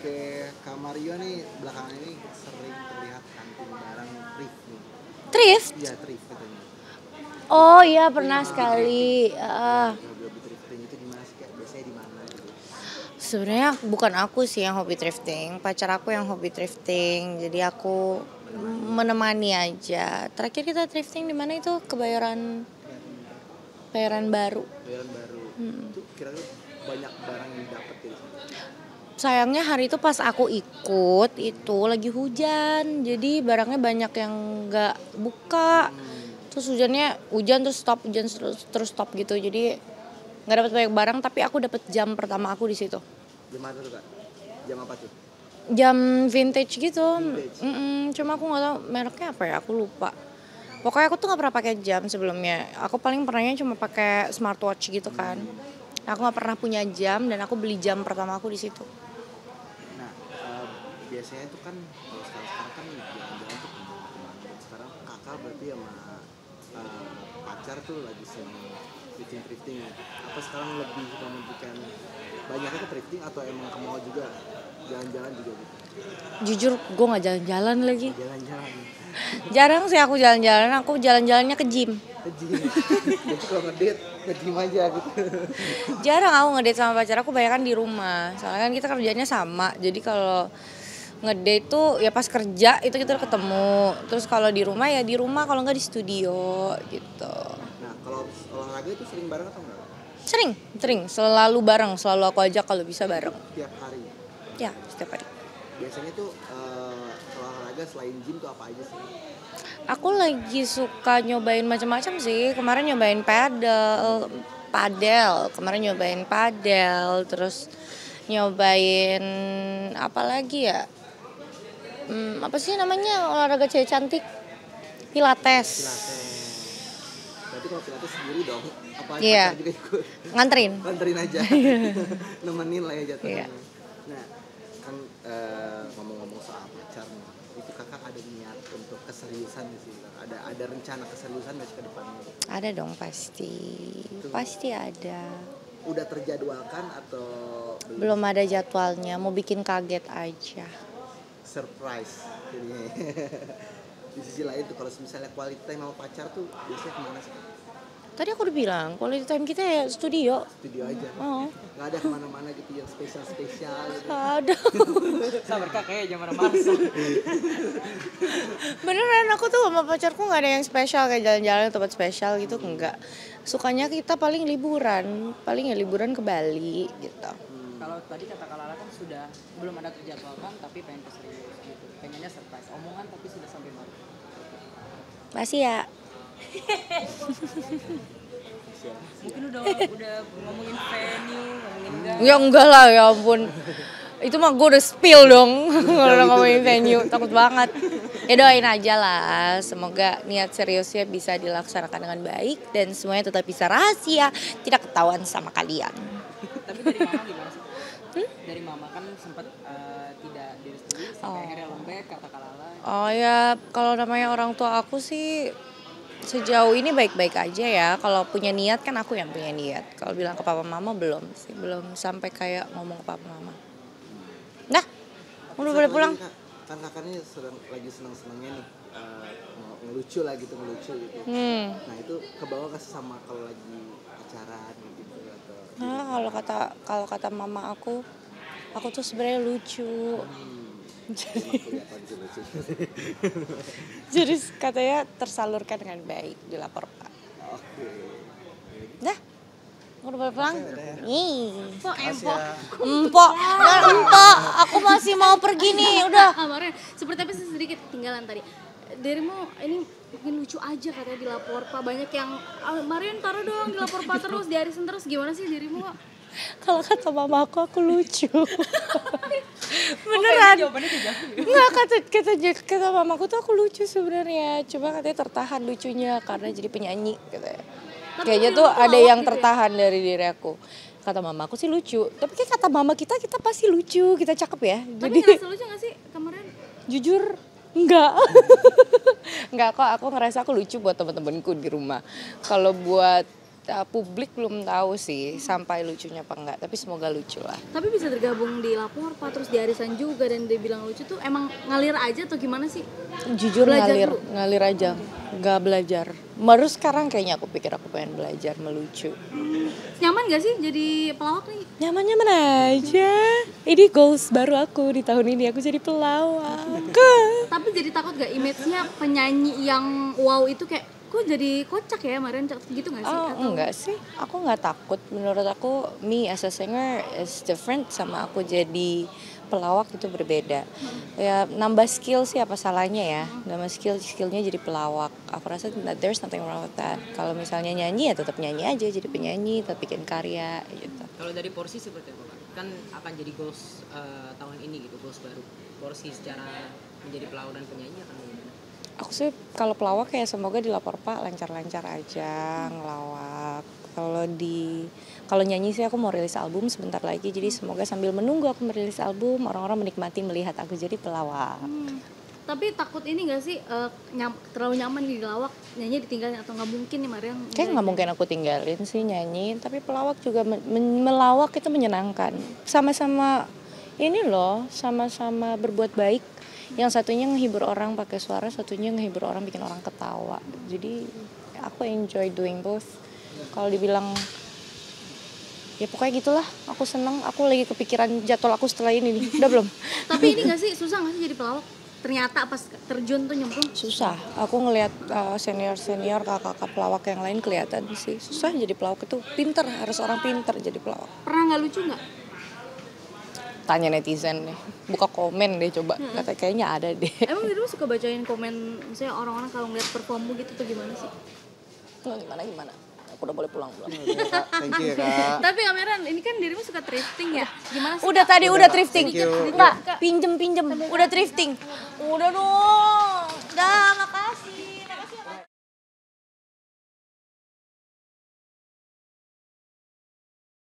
Oke, Kak Mario nih belakangan ini sering terlihat hunting barang thrift nih. Thrift? Iya, thrift katanya. Oh iya pernah sekali. Hobi thrifting itu gimana sih Kak? Biasanya di mana gitu? Sebenarnya bukan aku sih yang hobi thrifting, pacar aku yang hobi thrifting. Jadi aku menemani aja. Terakhir kita thrifting di mana itu? Kebayoran Baru. Bayaran baru. Itu kira-kira banyak barang yang didapat dari sana. Sayangnya hari itu pas aku ikut itu lagi hujan, jadi barangnya banyak yang nggak buka. Terus hujan terus stop, hujan terus stop gitu. Jadi nggak dapat banyak barang, tapi aku dapat jam pertama aku di situ. Jam apa tuh Kak? Jam apa tuh? Jam vintage gitu. Vintage. Cuma aku nggak tahu mereknya apa ya, aku lupa. Pokoknya aku tuh nggak pernah pakai jam sebelumnya. Aku paling pernahnya cuma pakai smartwatch gitu kan. Aku nggak pernah punya jam dan aku beli jam pertama aku di situ. Nah, biasanya itu kan kalau sekarang kan jalan-jalan tuh kemana-mana. Sekarang kakak berarti sama pacar tuh lagi seneng thrifting ya. Apa sekarang lebih mementingkan banyaknya ke thrifting atau emang ke mall juga jalan-jalan juga gitu? Jujur gue nggak jalan-jalan lagi. Jalan-jalan Jarang sih aku jalan-jalan, aku jalan-jalannya ke gym. ke gym. Jadi kalau ngedate ke gym aja gitu. Jarang aku ngedate sama pacar aku, banyak di rumah. Soalnya kan kita kerjanya sama, jadi kalau ngedate tuh ya pas kerja itu kita ketemu. Terus kalau di rumah ya di rumah, kalau nggak di studio gitu. Nah, kalau olahraga itu sering bareng atau enggak? Sering, selalu bareng, selalu aku ajak kalau bisa bareng. Tiap hari. Ya, setiap hari. Biasanya tuh olahraga selain gym tuh apa aja sih? Aku lagi suka nyobain macam-macam sih. Kemarin nyobain padel, terus nyobain apa lagi ya? Apa sih namanya olahraga cewek cantik? Pilates. Berarti kalau pilates sendiri dong? Apa Iya. pacar juga ikut? Nganterin. Nganterin aja. Nemenin lah ya jatuhnya. Iya. Nah, kan ngomong-ngomong soal pacar nih, itu kakak ada niat untuk keseriusan sih? Ada rencana keseriusan nggak sih ke depannya? Ada dong pasti. Pasti ada. Udah terjadwalkan atau Belum ada jadwalnya, mau bikin kaget aja. surprise jadinya? Di sisi lain tuh kalau misalnya quality time sama pacar tuh biasanya kemana sih? Tadi aku udah bilang, quality time kita ya studio. Studio aja. Oh. Nggak ada kemana-mana gitu yang spesial gitu. Ada. Sabar kak, kayak jam marah-marah. Beneran aku tuh sama pacarku nggak ada yang spesial kayak jalan-jalan ke tempat spesial gitu, enggak. Sukanya kita paling liburan ya liburan ke Bali gitu. Kalau tadi kata Kak Lala kan sudah belum ada terjadwalkan tapi pengen keserius gitu. Pengennya surprise, omongan tapi sudah sampai mana? Masih ya. Mungkin udah ngomongin venue, ngomongin enggak? Ya enggak lah, ya ampun. Itu mah gue udah spill dong kalau ngomongin venue, takut banget. Ya doain aja lah, semoga niat seriusnya bisa dilaksanakan dengan baik dan semuanya tetap bisa rahasia, tidak ketahuan sama kalian. Tapi dari mama gimana sih? Dari mama kan sempat tidak direstui sampai akhirnya lembek kata Kak Lala. Oh ya, kalau namanya orang tua aku sih sejauh ini baik-baik aja ya. Kalau punya niat kan aku yang punya niat. Kalau bilang ke papa mama belum sih, belum sampai kayak ngomong ke papa mama. Nah, udah boleh pulang. Kan kakak ini lagi senang-senangnya nih ngelucu gitu. Nah itu kebawa gak sih sama kalau lagi pacaran gitu atau? Nah, kalau kata mama aku tuh sebenarnya lucu. Jadi katanya tersalurkan dengan baik di lapor Pak. Oke. Dah, udah boleh pulang. Empok. Empok, aku masih mau pergi nih, udah. Kemarin seperti apa sih sedikit tinggalan tadi. Dirimu ini bikin lucu aja katanya di lapor Pak. Banyak yang Marion taruh dong di lapor Pak terus, diarisin terus. Gimana sih dirimu? Kalau kata mama aku lucu. Beneran. Jawabannya kejauh. Enggak, kata mamaku tuh aku lucu sebenarnya. Cuma katanya tertahan lucunya karena jadi penyanyi katanya. Kayaknya tuh ada yang tertahan dari diri aku. Kata mamaku sih lucu. Tapi kayak kata mama kita pasti lucu, kita cakep ya. Tapi Jadi ngerasa lucu gak sih kemarin? jujur enggak. Enggak kok, aku ngerasa aku lucu buat temen-temenku di rumah. Kalau buat publik belum tahu sih sampai lucunya apa enggak, tapi semoga lucu lah. Tapi bisa tergabung di Lapor Pak, terus di Arisan juga dan dia bilang lucu tuh emang ngalir aja atau gimana sih? Jujur Belajar ngalir, dulu. ngalir aja, nggak belajar. Baru sekarang kayaknya aku pikir aku pengen belajar melucu. Nyaman gak sih jadi pelawak nih? Nyaman-nyaman aja. Ini goals baru aku di tahun ini, aku jadi pelawak. Tapi jadi takut gak image-nya penyanyi yang wow itu kayak kok jadi kocak ya Marian gitu gak sih? Oh enggak sih, aku nggak takut. Menurut aku, me as a singer is different sama aku jadi pelawak itu berbeda. Ya nambah skill sih apa salahnya ya, nambah skillnya jadi pelawak. Aku rasa there's nothing wrong with that. Kalau misalnya nyanyi ya tetap nyanyi aja, jadi penyanyi, tetap bikin karya gitu. Kalau dari Porsi seperti apa Kak? Kan akan jadi goals tahun ini gitu, goals baru. Porsi secara menjadi pelawak dan penyanyi akan bagaimana? Aku sih kalau pelawak ya semoga di Lapor Pak lancar-lancar aja ngelawak. Kalau nyanyi sih aku mau rilis album sebentar lagi, jadi semoga sambil menunggu aku merilis album orang-orang menikmati melihat aku jadi pelawak. Tapi takut ini gak sih terlalu nyaman di lawak nyanyi ditinggalin atau nggak mungkin nih Marian? Kayak nggak mungkin aku tinggalin sih nyanyi, tapi pelawak juga melawak itu menyenangkan. Sama-sama ini loh, sama-sama berbuat baik. Yang satunya ngehibur orang pakai suara, satunya ngehibur orang bikin orang ketawa. Jadi aku enjoy doing both. Kalau dibilang ya pokoknya gitulah, aku seneng. Aku lagi kepikiran jadwal aku setelah ini nih. Udah belum? Tapi ini gak sih susah gak sih jadi pelawak? Ternyata pas terjun tuh nyemplung Susah. Aku ngelihat senior-senior kakak-kakak pelawak yang lain kelihatan sih. Susah jadi pelawak itu, pinter, harus orang pinter jadi pelawak. pernah nggak lucu nggak? Tanya netizen deh, buka komen deh coba. Kayaknya ada deh. Emang dulu suka bacain komen misalnya orang-orang kalau ngeliat performmu gitu tuh gimana sih? Gimana? Aku udah boleh pulang. Thank you ya Kak. Tapi Kameran, ini kan dirimu suka thrifting ya? Gimana sih? Udah tadi udah thrifting. Thank you. Enggak, pinjem. Udah thrifting. Udah dong.